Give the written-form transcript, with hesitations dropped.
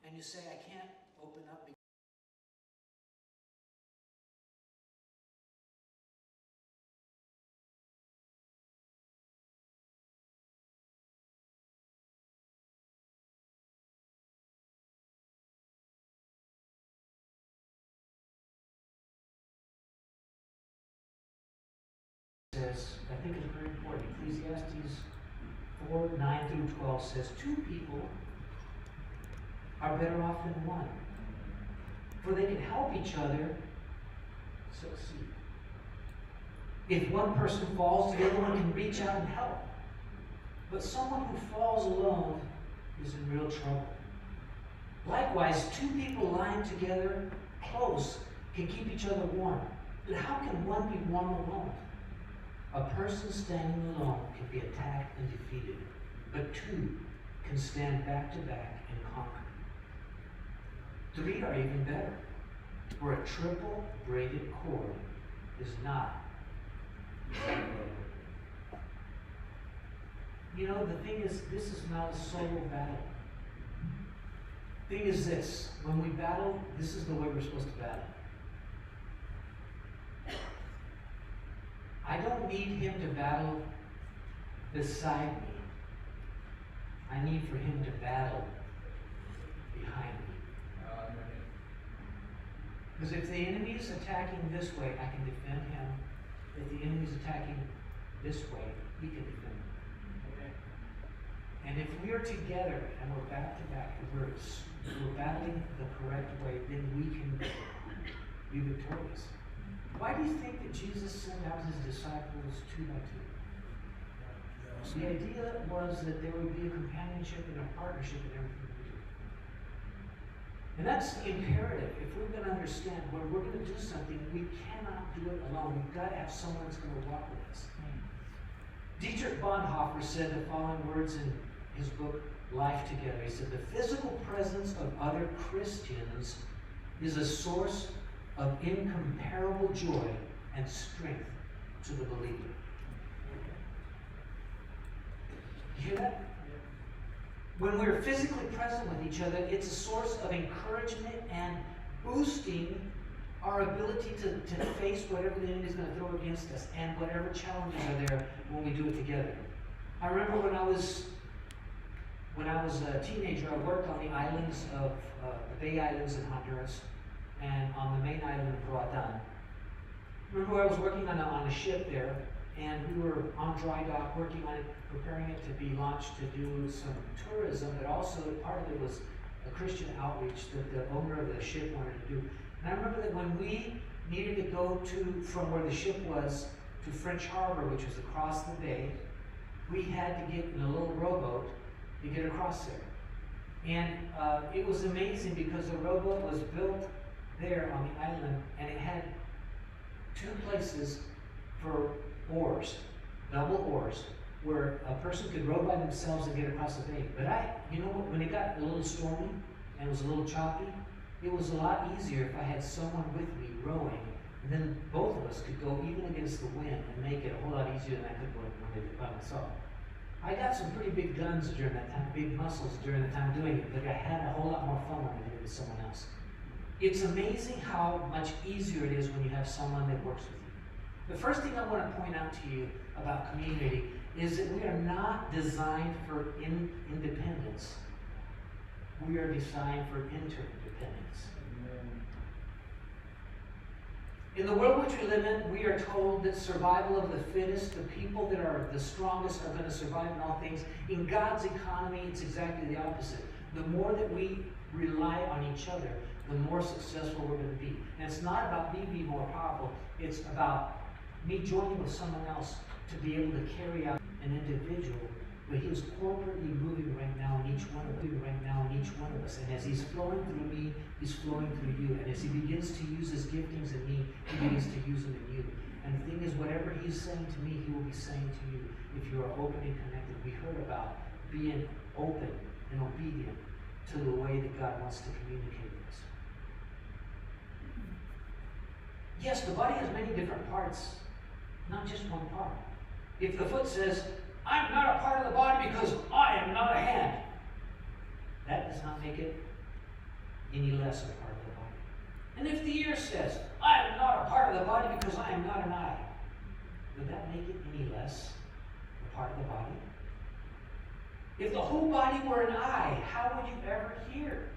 and you say, I can't open up because says, I think it's very important, Ecclesiastes 4, 9 through 12 says, two people are better off than one, for they can help each other succeed. If one person falls, the other one can reach out and help. But someone who falls alone is in real trouble. Likewise, two people lying together close can keep each other warm. But how can one be warm alone? A person standing alone can be attacked and defeated, but two can stand back to back and conquer. Three are even better, for a triple braided cord is not. You know, the thing is, this is not a solo battle. The thing is this, when we battle, this is the way we're supposed to battle. I don't need him to battle beside me. I need for him to battle behind me. Because if the enemy is attacking this way, I can defend him. If the enemy is attacking this way, he can defend me. And if we are together and we're back to back, and we're battling the correct way, then we can be victorious. Why do you think that Jesus sent out his disciples 2 by 2? The idea was that there would be a companionship and a partnership in everything we do. And that's imperative. If we're going to understand when we're going to do something, we cannot do it alone. We've got to have someone that's going to walk with us. Dietrich Bonhoeffer said the following words in his book, Life Together. He said, the physical presence of other Christians is a source of incomparable joy and strength to the believer. You hear that? When we're physically present with each other, it's a source of encouragement and boosting our ability to face whatever the enemy is going to throw against us and whatever challenges are there when we do it together. I remember when I was a teenager, I worked on the islands of the Bay Islands in Honduras and on the main island of Roatan. Remember I was working on a ship there, and we were on dry dock working on it, preparing it to be launched to do some tourism, but also part of it was a Christian outreach that the owner of the ship wanted to do. And I remember that when we needed to go from where the ship was to French Harbor, which was across the bay, we had to get in a little rowboat to get across there. And it was amazing because the rowboat was built there on the island, and it had 2 places for oars, double oars, where a person could row by themselves and get across the bay. But you know what, when it got a little stormy and it was a little choppy, it was a lot easier if I had someone with me rowing, and then both of us could go even against the wind and make it a whole lot easier than I could when I did it by myself. I got some pretty big guns during that time, big muscles during the time doing it, but I had a whole lot more fun when I did it with someone else. It's amazing how much easier it is when you have someone that works with you. The first thing I want to point out to you about community is that we are not designed for independence. We are designed for interdependence. In the world which we live in, we are told that survival of the fittest, the people that are the strongest are going to survive in all things. In God's economy, it's exactly the opposite. The more that we rely on each other, the more successful we're going to be. And it's not about me being more powerful. It's about me joining with someone else to be able to carry out an individual, but he is corporately moving right now in each one of us. And as he's flowing through me, he's flowing through you. And as he begins to use his giftings in me, he begins to use them in you. And the thing is, whatever he's saying to me, he will be saying to you if you are open and connected. We heard about being open and obedient to the way that God wants to communicate with us. Yes, the body has many different parts, not just one part. If the foot says, I'm not a part of the body because I am not a hand, that does not make it any less a part of the body? And if the ear says, I am not a part of the body because I am not an eye, would that make it any less a part of the body? If the whole body were an eye, how would you ever hear?